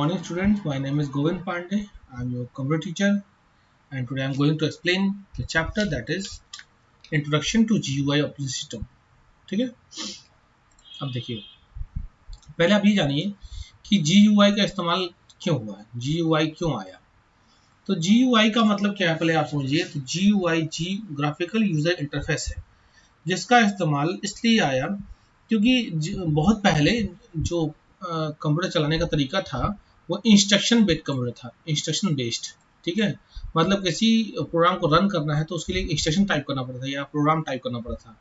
Morning students, my name is Govind Pandey. I am your computer teacher and today I am going to explain the chapter that is Introduction to GUI Operating System. ठीक है, अब देखिए, पहले आप ये जानिए कि GUI का इस्तेमाल क्यों हुआ है, GUI क्यों आया। तो GUI का मतलब क्या है पहले आप समझिए। तो GUI ग्राफिकल यूजर इंटरफेस है, जिसका इस्तेमाल इसलिए आया क्योंकि बहुत पहले जो कंप्यूटर चलाने का तरीका था वो इंस्ट्रक्शन बेस्ड कंप्यूटर था, इंस्ट्रक्शन बेस्ड। ठीक है, मतलब किसी प्रोग्राम को रन करना है तो उसके लिए इंस्ट्रक्शन टाइप करना पड़ता था या प्रोग्राम टाइप करना पड़ता था।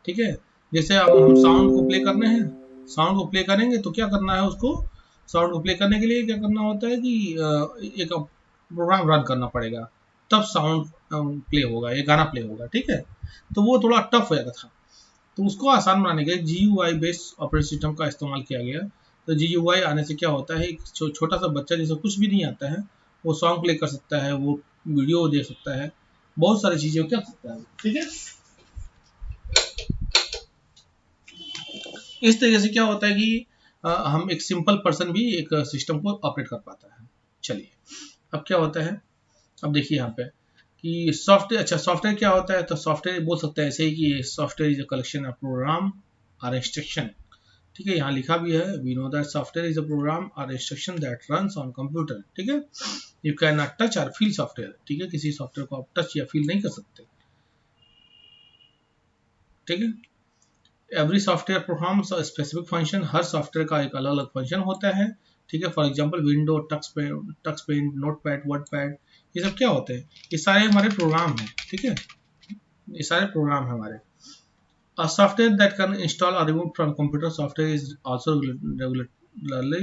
ठीक है, जैसे अब हम साउंड को प्ले करने हैं, साउंड को प्ले करेंगे तो क्या करना है, उसको साउंड को प्ले करने के लिए क्या करना होता है कि एक प्रोग्राम रन करना पड़ेगा, तब साउंड प्ले होगा, ये गाना प्ले होगा। ठीक है, तो वो थोड़ा टफ हो जाता था, तो उसको आसान बनाने के लिए GUI बेस्ड ऑपरेटिंग सिस्टम का इस्तेमाल किया गया। तो GUI आने से क्या होता है, एक छोटा सा बच्चा जिसे कुछ भी नहीं आता है वो सॉन्ग प्ले कर सकता है, वो वीडियो देख सकता है, बहुत सारी चीजें कर सकता है। ठीक है, इस तरीके से क्या होता है कि हम एक सिंपल पर्सन भी एक सिस्टम को ऑपरेट कर पाता है। चलिए, अब क्या होता है, अब देखिए यहाँ पे कि सॉफ्टवेयर, अच्छा सॉफ्टवेयर क्या होता है। तो सॉफ्टवेयर बोल सकते हैं ऐसे ही कि software is a collection of program और इंस्ट्रक्शन। ठीक है, यहाँ लिखा भी है, we know that software is a program और instruction that runs on computer. ठीक है, यू कैन नॉट टच और फील सॉफ्टवेयर। ठीक है, किसी सॉफ्टवेयर को आप टच या फील नहीं कर सकते। ठीक है, every software performs a specific function, हर सॉफ्टवेयर का एक अलग अलग फंक्शन होता है। ठीक है, for example window, touch pen, notepad, wordpad, ये सब क्या होते हैं, ये सारे हमारे प्रोग्राम हैं। ठीक है, ये सारे प्रोग्राम हैं हमारे। A software that can install or remove from computer software is also regularly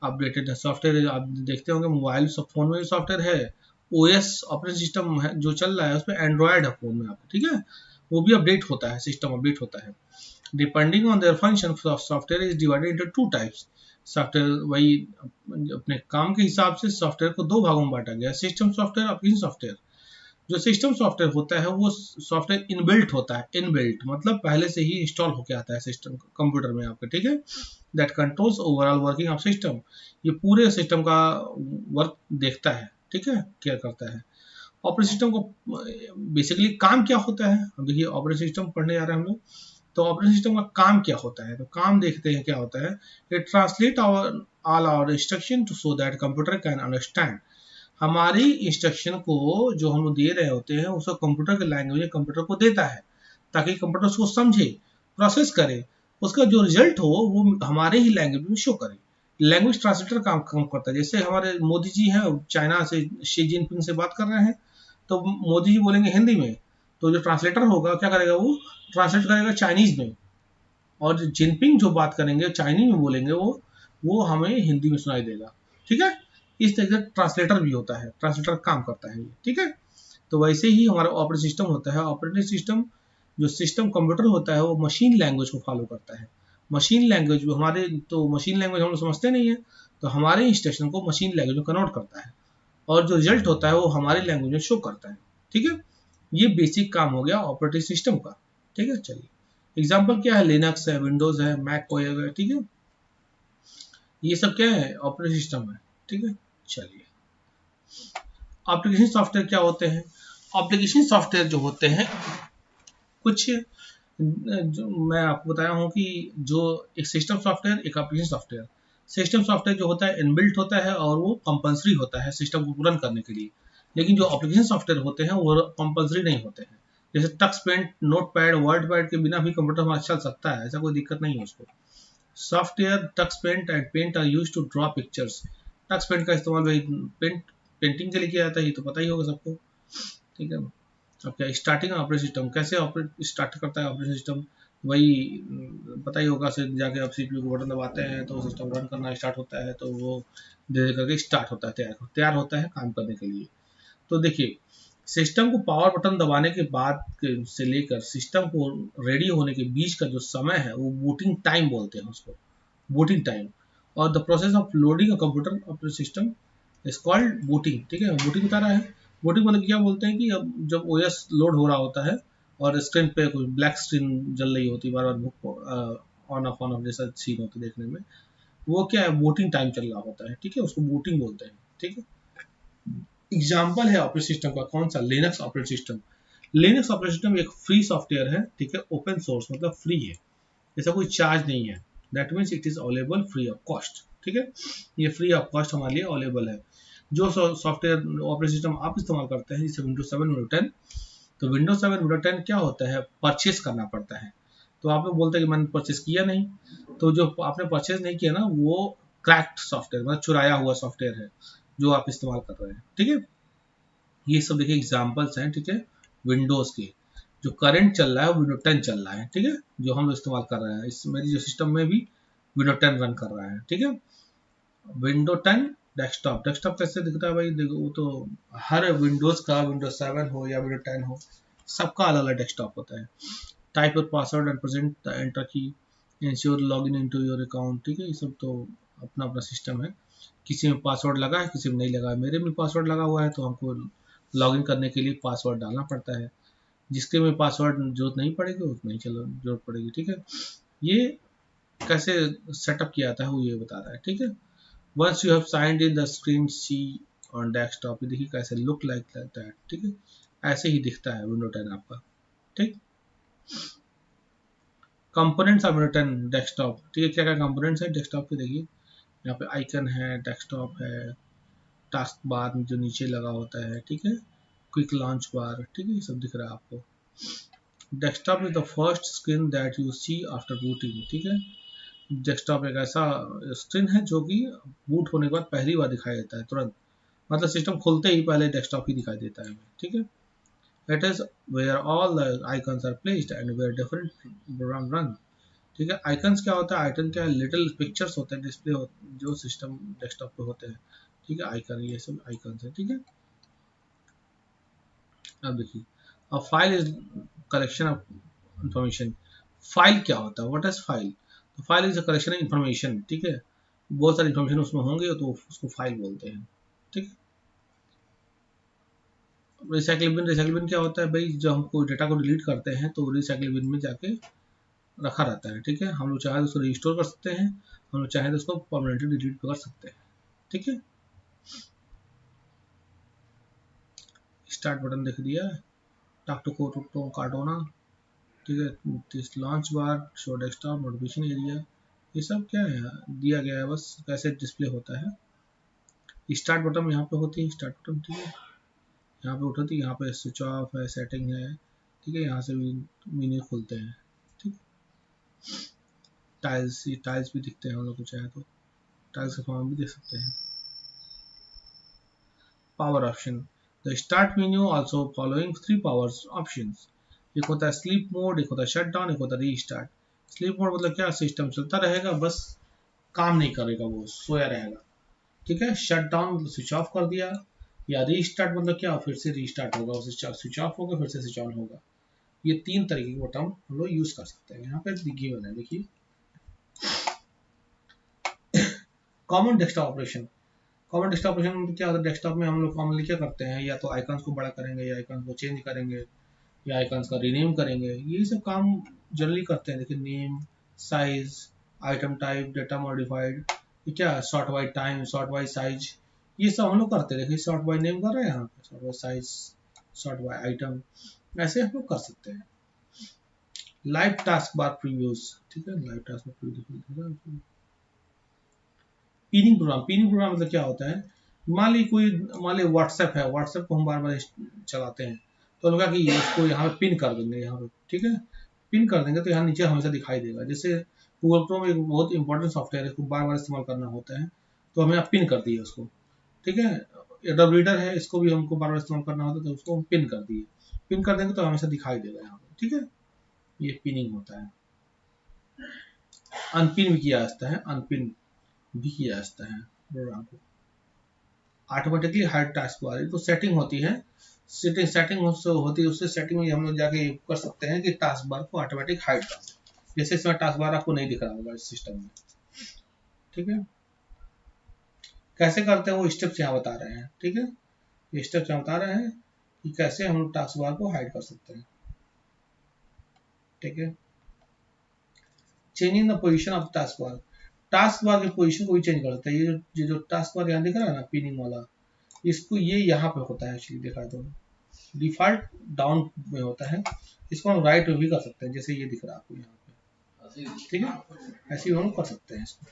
updated। Software आप देखते होंगे मोबाइल सब फोन में भी सॉफ्टवेयर है, OS ऑपरेटिंग सिस्टम है जो चल रहा है उसमें एंड्रॉयड है फोन में आपको। ठीक है, वो भी अपडेट होता है, सिस्टम अपडेट होता है। Depending on their function software is divided into two types. Software वही अपने काम के हिसाब से सॉफ्टवेयर को दो भागों में बांटा गया, सिस्टम सॉफ्टवेयर, एप्लीकेशन सॉफ्टवेयर। जो सिस्टम सॉफ्टवेयर होता है वो सॉफ्टवेयर इनबिल्ट होता है, इनबिल्ट मतलब पहले से ही इंस्टॉल होकर आता है सिस्टम कंप्यूटर में आपके। ठीक है, that controls overall working of system, ये पूरे सिस्टम का वर्क देखता है। ठीक है, केयर करता है। ऑपरेटिंग सिस्टम को बेसिकली काम क्या होता है, अब देखिए ऑपरेटिंग सिस्टम पढ़ने जा रहे हैं हम लोग। तो ऑपरेटिंग सिस्टम का काम क्या होता है, तो काम देखते हैं क्या होता है। It translate our all our instruction to so that computer can understand. हमारी इंस्ट्रक्शन को जो हम दे रहे होते हैं उसको कंप्यूटर के लैंग्वेज में कंप्यूटर को देता है, ताकि कंप्यूटर उसको समझे, प्रोसेस करे, उसका जो रिजल्ट हो वो हमारे ही लैंग्वेज में शो करे। लैंग्वेज ट्रांसलेटर काम करता है। जैसे हमारे मोदी जी हैं, चाइना से शी जिनपिंग से बात कर रहे हैं, तो मोदी जी बोलेंगे हिंदी में, तो जो ट्रांसलेटर होगा क्या करेगा, वो ट्रांसलेट करेगा चाइनीज में, और जो जिनपिंग जो बात करेंगे चाइनीज में बोलेंगे वो हमें हिंदी में सुनाई देगा। ठीक है, इस तरह से ट्रांसलेटर भी होता है, ट्रांसलेटर काम करता है ये। ठीक है, तो वैसे ही हमारा ऑपरेटिंग सिस्टम होता है। ऑपरेटिंग सिस्टम जो सिस्टम कंप्यूटर होता है वो मशीन लैंग्वेज को फॉलो करता है। मशीन लैंग्वेज हमारे, तो मशीन लैंग्वेज हम लोग समझते नहीं है, तो हमारे इंस्ट्रक्शन को मशीन लैंग्वेज में कन्वर्ट करता है और जो रिजल्ट होता है वो हमारी लैंग्वेज में शो करता है। ठीक है, ये बेसिक काम हो गया ऑपरेटिंग सिस्टम का। ठीक है, चलिए एग्जाम्पल क्या है, लिनक्स है, विंडोज है, मैक ओएस है। ठीक है, ये सब क्या है, ऑपरेटिंग सिस्टम है। ठीक है, चलिए एप्लीकेशन सॉफ्टवेयर क्या होते हैं। एप्लीकेशन सॉफ्टवेयर जो होते हैं कुछ जो मैं आपको बताया हूँ कि जो एक सिस्टम सॉफ्टवेयर, एक एप्लीकेशन सॉफ्टवेयर। सिस्टम सॉफ्टवेयर जो होता है इनबिल्ट होता है और वो कंपलसरी होता है सिस्टम को रन करने के लिए, लेकिन जो एप्लीकेशन सॉफ्टवेयर होते हैं वो कंपलसरी नहीं होते हैं। जैसे touch paint, note pad, word pad के बिना भी कंप्यूटर हमारा चल सकता है, ऐसा कोई दिक्कत नहीं है उसको। Software touch paint and paint are use to draw pictures. Touch paint का इस्तेमाल वही पेंटिंग के लिए किया जाता है, ये तो पता ही होगा सबको। ठीक है, अब क्या स्टार्टिंग ऑपरेटिंग सिस्टम कैसे ऑपरेट स्टार्ट करता है ऑपरेटिंग सिस्टम, वही पता ही होगा। से जाके आप सीपीयू को बटन दबाते हैं तो सिस्टम रन करना स्टार्ट होता है, तो वो धीरे करके स्टार्ट होता है, तैयार होता है काम करने के लिए। तो देखिए, सिस्टम को पावर बटन दबाने के बाद से लेकर सिस्टम को रेडी होने के बीच का जो समय है वो बूटिंग टाइम बोलते हैं उसको, बूटिंग टाइम। और the process of loading a computer operating system is called booting. ठीक है, बूटिंग बता रहा है। बूटिंग मतलब क्या बोलते हैं कि अब जब ओएस लोड हो रहा होता है और स्क्रीन पे कुछ ब्लैक स्क्रीन जल रही होती है, बार बार ऑन ऑफ जैसा सीन होता है देखने में, वो क्या है, बूटिंग टाइम चल रहा होता है, ठीक है, उसको बूटिंग बोलते हैं, ठीक है। एग्जाम्पल है ऑपरेटिंग सिस्टम का, कौन सा, Linux operating system. Linux operating system एक फ्री सॉफ्टवेयर है, ठीक है, ओपन सोर्स मतलब फ्री है, ऐसा कोई चार्ज नहीं है, that means it is available free of cost, ठीक है, ये फ्री ऑफ कॉस्ट हमारे लिए अवेलेबल है। जो सॉफ्टवेयर ऑपरेटिंग सिस्टम आप इस्तेमाल करते हैं, जैसे विंडोज 7, विंडोज 10, तो विंडोज 7, विंडोज 10 क्या होता है, परचेस करना पड़ता है। तो आप लोग बोलते हैं कि मैंने परचेस किया नहीं, तो जो आपने परचेस नहीं किया ना, वो क्रैक्ड सॉफ्टवेयर मतलब चुराया हुआ सॉफ्टवेयर है जो आप इस्तेमाल कर रहे हैं, ठीक है। ये सब देखिए एग्जांपल्स हैं, ठीक है, विंडोज के। जो करंट चल रहा है वो विंडो 10 चल रहा है, ठीक है, जो हम लोग इस्तेमाल कर रहे हैं, इस मेरी जो सिस्टम में भी विंडो 10 रन कर रहा है, ठीक है। विंडो 10 डेस्कटॉप, डेस्कटॉप कैसे दिखता है भाई, देखो वो तो हर विंडोज का, विंडो 7 हो या विंडो 10 हो, सबका अलग अलग डेस्कटॉप होता है। Type of password and present the enter key, ensure login into your account, ठीक है, ये सब तो अपना अपना सिस्टम है। किसी में पासवर्ड लगा है, किसी में नहीं लगा है, मेरे में पासवर्ड लगा हुआ है तो हमको लॉगिन करने के लिए पासवर्ड डालना पड़ता है। जिसके में पासवर्ड जरूरत नहीं पड़ेगी उतना ही चलो जरूरत पड़ेगी, ठीक है। ये कैसे सेटअप किया जाता है वो ये बता रहा है, ठीक है। Once you have signed in the screen see on desktop, ये देखिए कैसे लुक लाइक दैट, ठीक है, ऐसे ही दिखता है विंडो 10 आपका, ठीक। कंपोनेंट्स ऑफ विंडो 10 डेस्कटॉप, ठीक है, क्या क्या कंपोनेंट्स है डेस्कटॉप के, देखिए यहाँ पे आइकन है, डेस्कटॉप है, टास्क बार जो नीचे लगा होता है, ठीक है, क्विक लॉन्च बार, ठीक है, ये सब दिख रहा है आपको। Desktop is the first screen that you see after booting, ठीक है। डेस्कटॉप एक ऐसा स्क्रीन है जो कि बूट होने के बाद पहली बार दिखाई देता है तुरंत, मतलब सिस्टम खुलते ही पहले डेस्कटॉप ही दिखाई देता है, ठीक है। It is where all the icons are placed and where different program run, ठीक है। आइकन्स क्या होता है, आइकन क्या है, लिटिल पिक्चर्स होते हैं, डिस्प्ले जो सिस्टम डेस्कटॉप पे होते हैं, ठीक है, आइकन, ये सब आइकन्स है, ठीक है। अब देखिए, a file is collection of information. File क्या होता है, व्हाट इज फाइल, तो file is a collection of information, ठीक है, बहुत सारी इंफॉर्मेशन उसमें होंगे तो उसको फाइल बोलते हैं, ठीक है। रिसाइकल बिन, रिसाइकल बिन क्या होता है भाई, जब हम कोई डेटा को डिलीट करते हैं तो रिसाइकल बिन में जाके रखा रहता है, ठीक है, हम लोग चाहे तो उसको रिस्टोर कर सकते हैं, हम लोग चाहे तो उसको परमानेंटली डिलीट कर सकते हैं, ठीक है। स्टार्ट बटन देख दिया, टॉक टू कार्टोना, ठीक है, this launch bar, show desktop, notification area, ये सब क्या है दिया गया है, बस कैसे डिस्प्ले होता है। स्टार्ट बटन यहाँ पे होती है, स्टार्ट बटन, ठीक है, यहाँ पे उठाती है, यहाँ पे स्विच ऑफ है, सेटिंग है, ठीक है, यहाँ से भी मेन्यू खुलते हैं, ठीक। टाइल्स, ये टाइल्स भी दिखते हैं हम लोग को चाहे तो टाइल्स का फॉर्म भी देख सकते हैं। Power option, the start menu also following 3 power options, एक होता है स्लीप मोड, एक होता है शट डाउन, एक होता है रीस्टार्ट। स्लीप मोड मतलब क्या, सिस्टम चलता रहेगा बस काम नहीं करेगा, वो सोया रहेगा, ठीक है। शट डाउन मतलब स्विच ऑफ कर दिया, या रीस्टार्ट मतलब क्या, फिर से रीस्टार्ट होगा, स्विच ऑफ होगा फिर से स्विच ऑन होगा। ये 3 तरीके के बटन हम लोग यूज कर सकते हैं, यहाँ पे गिवन है, देखिए। Common desktop operation, common desktop operation में क्या होता है, डेस्कटॉप में हम लोग कॉमनली क्या करते हैं, या तो आइकन्स को बड़ा करेंगे, या आइकन्स को चेंज करेंगे, या आइकन्स का रीनेम करेंगे, ये सब काम जनरली करते हैं, देखिए name, size, item type, data modified, ये क्या, sort by time, sort by size, ये सब हम लोग करते हैं, देखिए सॉर्ट बाय नेम कर रहे हैं यहाँ पे, sort by size, sort by item, ऐसे हम लोग कर सकते हैं। लाइव टास्क बार प्रीव्यूज, ठीक है, live task bar preview. Pinning program, pinning program मतलब क्या होता है, मान ली व्हाट्सएप है, व्हाट्सएप को हम बार बार चलाते हैं, तो हमने कहा कि इसको यहाँ पे पिन कर देंगे, यहाँ पे, ठीक है, पिन कर देंगे तो यहाँ नीचे हमेशा दिखाई देगा। जैसे गूगल क्रोम एक बहुत इंपॉर्टेंट सॉफ्टवेयर है, इसको बार बार इस्तेमाल करना होता है, तो हमें यहाँ पिन कर दिए उसको, ठीक है। एडोब रीडर है, इसको भी हमको बार बार इस्तेमाल करना होता है, तो उसको हम पिन कर दिए, पिन कर देंगे तो हमेशा दिखाई देगा यहाँ पे, ठीक है, ये पिनिंग होता है। अनपिन भी किया जाता है, अनपिन भी किया जाता है प्रोग्राम को। ऑटोमेटिकली हाइड टास्क बार, तो सेटिंग होती है, सेटिंग होती है, उससे सेटिंग में हम लोग जाके कर सकते हैं कि टास्क बार को ऑटोमेटिक हाइड कर दें, जैसे इसमें टास्क बार आपको नहीं दिख रहा होगा इस सिस्टम में, ठीक है। कैसे करते हैं वो स्टेप्स यहाँ बता रहे हैं, ठीक है, ये स्टेप्स यहाँ बता रहे हैं कि कैसे हम लोग टास्क बार को हाइड कर सकते हैं, ठीक है। Changing the position of task bar, task bar की पोजीशन को भी चेंज कर सकते हैं। ये जो टास्क बार यहाँ दिख रहा है ना पिनिंग वाला, इसको ये यहाँ पे होता है एक्चुअली, देखा तो डिफॉल्ट डाउन में होता है, इसको हम राइट में भी कर सकते हैं, जैसे ये दिख रहा है आपको यहाँ पे, ठीक है, ऐसे ही हम कर सकते हैं इसको।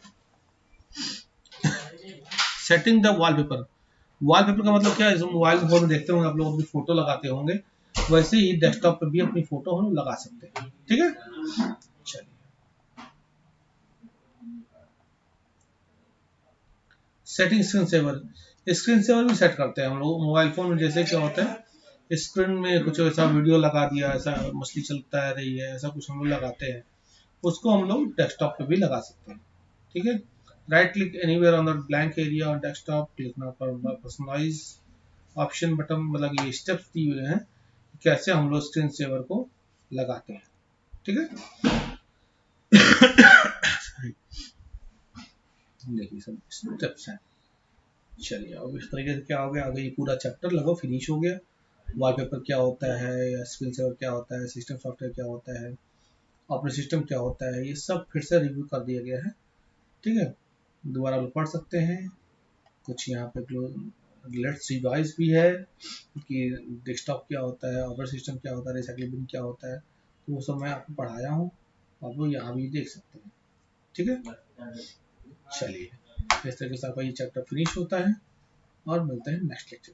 सेटिंग द वॉलपेपर, वॉलपेपर का मतलब क्या है, मोबाइल फोन में देखते होंगे आप लोग, अपनी फोटो लगाते होंगे, वैसे ही डेस्कटॉप पे भी अपनी फोटो हम लगा सकते हैं, ठीक है। चलिए सेटिंग स्क्रीन सेवर भी सेट करते हैं हम लोग मोबाइल फोन में। जैसे क्या होता है, स्क्रीन में कुछ ऐसा वीडियो लगा दिया, ऐसा मछली चलता है रही है, ऐसा कुछ हम लोग लगाते हैं, उसको हम लोग डेस्कटॉप पे भी लगा सकते हैं, ठीक है। Right click anywhere on the blank area on desktop, click now for personalize option button, मतलब ये स्टेप्स दिए हुए हैं कैसे हम लोग स्क्रीन सेवर को लगाते हैं, ठीक है। देखिए सब स्टेप्स हैं। चलिए अब इस तरीके से क्या हो गया, आगे ये पूरा चैप्टर लगभग फिनिश हो गया। वॉलपेपर क्या होता है, या स्क्रीन सेवर क्या होता है, सिस्टम सॉफ्टवेयर क्या होता है, ऑपरेटिंग सिस्टम क्या होता है, ये सब फिर से रिव्यू कर दिया गया है, ठीक है। दोबारा लोग पढ़ सकते हैं। कुछ यहाँ पे लेट्स रिवाइज भी है कि डेस्कटॉप क्या होता है, ऑपरेटिंग सिस्टम क्या होता है, रिसाइक्लेबल क्या होता है, तो वो सब मैं आपको पढ़ाया हूँ, आप लोग यहाँ भी देख सकते हैं, ठीक है। चलिए इस तरीके से आपका ये चैप्टर फिनिश होता है और मिलते हैं नेक्स्ट लेक्चर।